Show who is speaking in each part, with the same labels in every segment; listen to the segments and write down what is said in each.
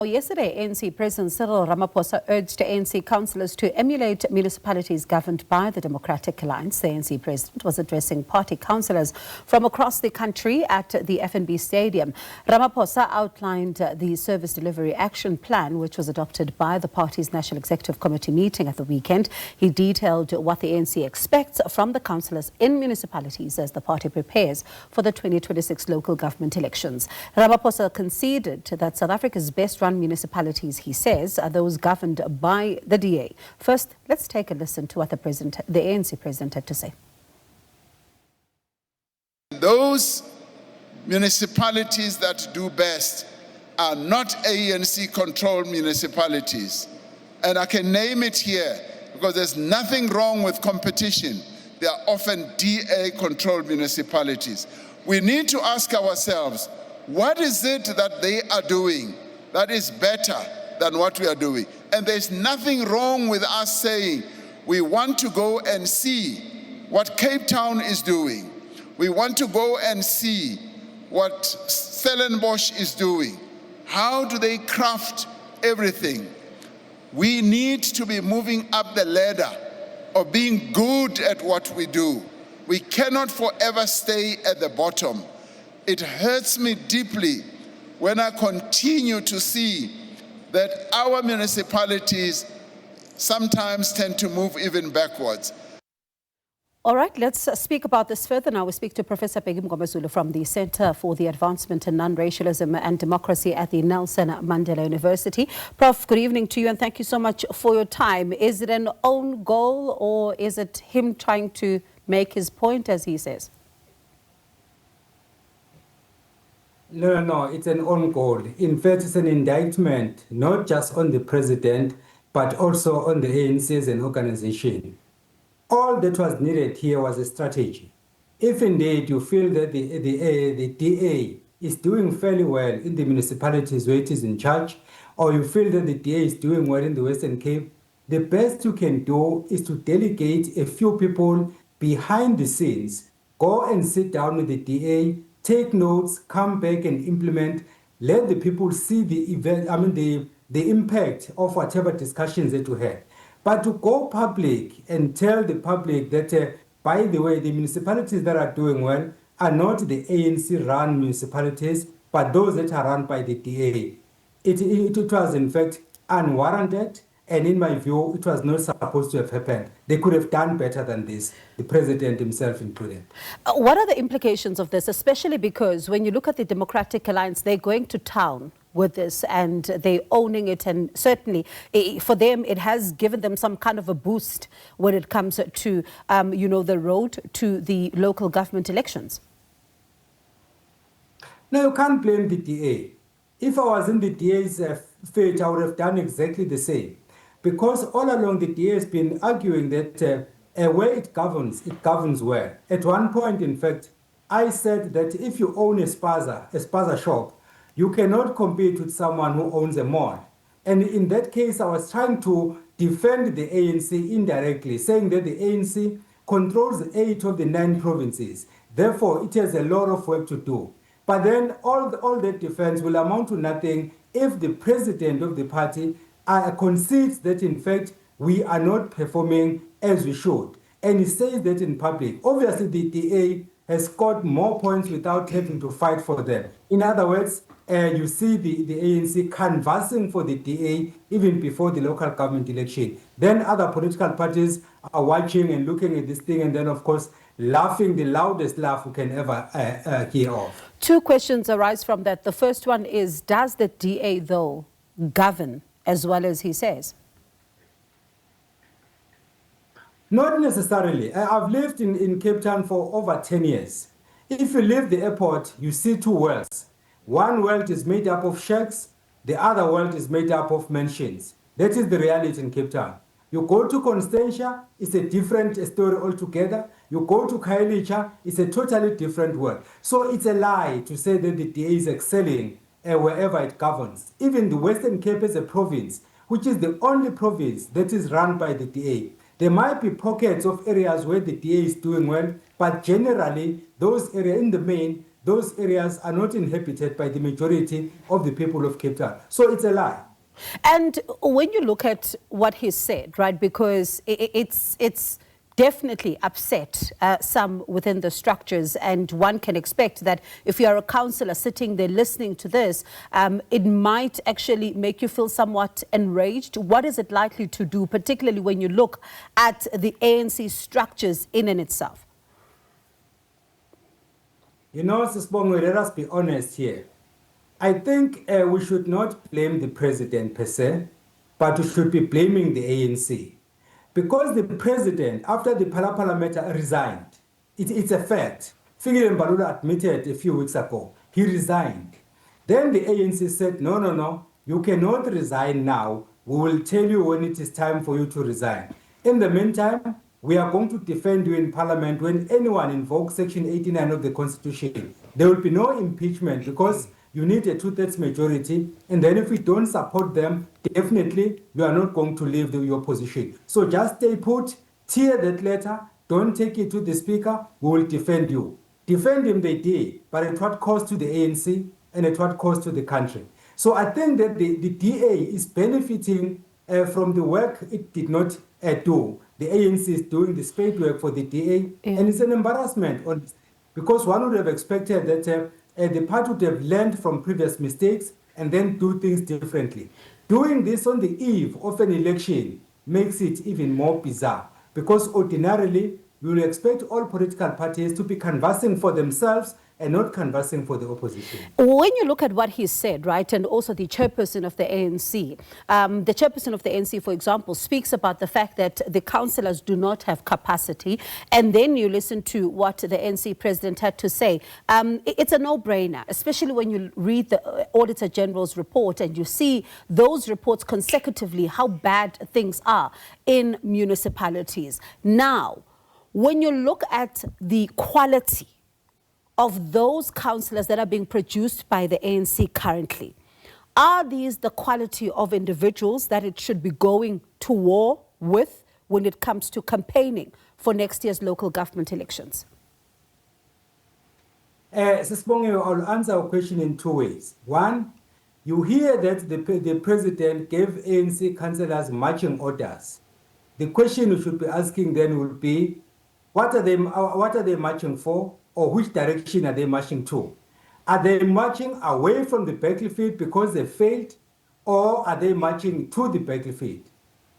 Speaker 1: Yesterday, ANC President Cyril Ramaphosa urged ANC councillors to emulate municipalities governed by the Democratic Alliance. The ANC President was addressing party councillors from across the country at the FNB Stadium. Ramaphosa outlined the Service Delivery Action Plan, which was adopted by the party's National Executive Committee meeting at the weekend. He detailed what the ANC expects from the councillors in municipalities as the party prepares for the 2026 local government elections. Ramaphosa conceded that South Africa's best-run municipalities, he says, are those governed by the DA. First, let's take a listen to what the ANC president had to say.
Speaker 2: Those municipalities that do best are not ANC-controlled municipalities. And I can name it here because there's nothing wrong with competition. They are often DA-controlled municipalities. We need to ask ourselves, what is it that they are doing that is better than what we are doing? And there's nothing wrong with us saying we want to go and see what Cape Town is doing. We want to go and see what Stellenbosch is doing. How do they craft everything? We need to be moving up the ladder of being good at what we do. We cannot forever stay at the bottom. It hurts me deeply when I continue to see that our municipalities sometimes tend to move even backwards.
Speaker 1: All right, let's speak about this further now. We speak to Professor Bheki Mngomezulu from the Center for the Advancement in Non-Racialism and Democracy at the Nelson Mandela University. Prof, good evening to you and thank you so much for your time. Is it an own goal or is it him trying to make his point, as he says?
Speaker 3: No, it's an own goal. In fact, it's an indictment, not just on the president, but also on the ANC as an organization. All that was needed here was a strategy. If indeed you feel that the DA is doing fairly well in the municipalities where it is in charge, or you feel that the DA is doing well in the Western Cape, the best you can do is to delegate a few people behind the scenes, go and sit down with the DA, take notes, come back and implement, let the people see the impact of whatever discussions that you had. But to go public and tell the public that, by the way, the municipalities that are doing well are not the ANC-run municipalities, but those that are run by the DA. It was, in fact, unwarranted, and in my view, it was not supposed to have happened. They could have done better than this, the president himself included.
Speaker 1: What are the implications of this, especially because when you look at the Democratic Alliance, they're going to town with this and they're owning it, and certainly for them it has given them some kind of a boost when it comes to the road to the local government elections?
Speaker 3: No, you can't blame the DA. If I was in the DA's fate, I would have done exactly the same, because all along the DA has been arguing that where it governs well. At one point, in fact, I said that if you own a spaza shop, you cannot compete with someone who owns a mall. And in that case, I was trying to defend the ANC indirectly, saying that the ANC controls 8 of the 9 provinces. Therefore, it has a lot of work to do. But then all that defense will amount to nothing if the president of the party concedes that, in fact, we are not performing as we should. And he says that in public. Obviously, the DA has scored more points without having to fight for them. In other words, you see the ANC canvassing for the DA even before the local government election. Then other political parties are watching and looking at this thing and then, of course, laughing the loudest laugh we can ever hear of.
Speaker 1: 2 questions arise from that. The first one is, does the DA, though, govern as well as he says?
Speaker 3: Not necessarily. I've lived in Cape Town for over 10 years. If you leave the airport, you see 2 worlds. One world is made up of shacks, the other world is made up of mansions. That is the reality in Cape Town. You go to Constantia, it's a different story altogether. You go to Khayelitsha, it's a totally different world. So it's a lie to say that the DA is excelling wherever it governs. Even the Western Cape as a province, which is the only province that is run by the DA. There might be pockets of areas where the DA is doing well, but generally, those areas in the main, those areas are not inhabited by the majority of the people of Cape Town. So it's a lie.
Speaker 1: And when you look at what he said, right, because it's definitely upset some within the structures, and one can expect that if you are a councillor sitting there listening to this, it might actually make you feel somewhat enraged. What is it likely to do, particularly when you look at the ANC structures in and itself?
Speaker 3: You know, Sisbongo, let us be honest here. I think we should not blame the president per se, but we should be blaming the ANC. Because the president, after the Palapala matter, resigned. It's a fact. Fikile Mbalula admitted a few weeks ago, he resigned. Then the ANC said, no, you cannot resign now. We will tell you when it is time for you to resign. In the meantime, we are going to defend you in Parliament. When anyone invokes Section 89 of the Constitution, there will be no impeachment because you need a 2/3 majority, and then if we don't support them, definitely you are not going to leave your position. So just stay put, tear that letter, don't take it to the speaker, we will defend you. Defend him they did, but at what cost to the ANC and at what cost to the country? So I think that the DA is benefiting from the work it did not do. The ANC is doing the spade work for the DA, and it's an embarrassment, because one would have expected that the party would have learned from previous mistakes and then do things differently. Doing this on the eve of an election makes it even more bizarre, because ordinarily we will expect all political parties to be canvassing for themselves and not canvassing for the opposition.
Speaker 1: When you look at what he said, right, and also the chairperson of the ANC, for example, speaks about the fact that the councillors do not have capacity, and then you listen to what the ANC president had to say. It's a no-brainer, especially when you read the Auditor General's report and you see those reports consecutively, how bad things are in municipalities. Now, when you look at the quality of those councillors that are being produced by the ANC currently, are these the quality of individuals that it should be going to war with when it comes to campaigning for next year's local government elections?
Speaker 3: Sisbonge, I'll answer our question in two ways. One, you hear that the president gave ANC councillors marching orders. The question you should be asking then will be, what are they marching for? Or which direction are they marching to? Are they marching away from the battlefield because they failed? Or are they marching to the battlefield?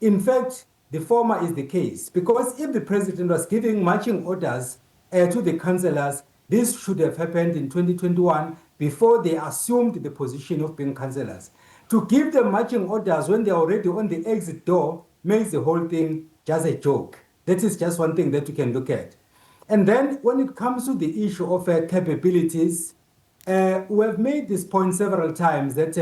Speaker 3: In fact, the former is the case, because if the president was giving marching orders to the councillors, this should have happened in 2021 before they assumed the position of being councillors. To give them marching orders when they're already on the exit door makes the whole thing just a joke. That is just one thing that we can look at. And then when it comes to the issue of capabilities, we have made this point several times that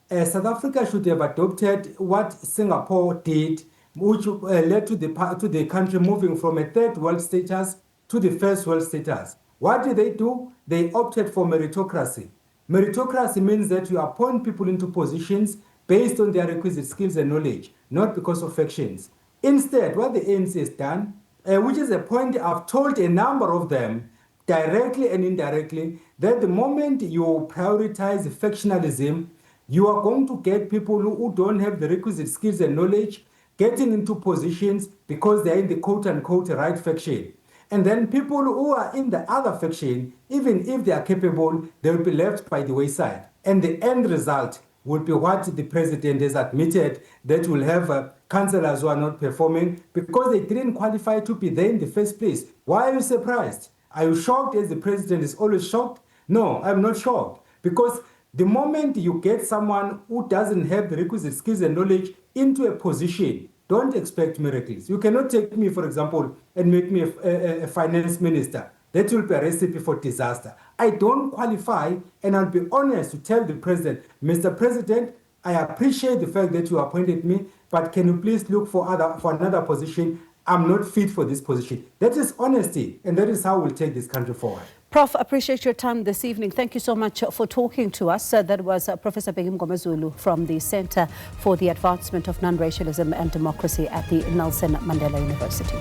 Speaker 3: South Africa should have adopted what Singapore did, which led to the country moving from a third world status to the first world status. What did they do? They opted for meritocracy. Meritocracy means that you appoint people into positions based on their requisite skills and knowledge, not because of factions. Instead, what the ANC has done, which is a point I've told a number of them, directly and indirectly, that the moment you prioritize factionalism, you are going to get people who don't have the requisite skills and knowledge getting into positions because they're in the quote-unquote right faction. And then people who are in the other faction, even if they are capable, they will be left by the wayside. And the end result will be what the president has admitted, that will have councillors who are not performing because they didn't qualify to be there in the first place. Why are you surprised? Are you shocked as the president is always shocked? No, I'm not shocked, because the moment you get someone who doesn't have the requisite skills and knowledge into a position, don't expect miracles. You cannot take me, for example, and make me a finance minister. That will be a recipe for disaster. I don't qualify, and I'll be honest to tell the president, Mr. President, I appreciate the fact that you appointed me, but can you please look for another position? I'm not fit for this position. That is honesty, and that is how we'll take this country forward.
Speaker 1: Prof, appreciate your time this evening. Thank you so much for talking to us. That was Professor Bheki Mngomezulu from the Center for the Advancement of Non-Racialism and Democracy at the Nelson Mandela University.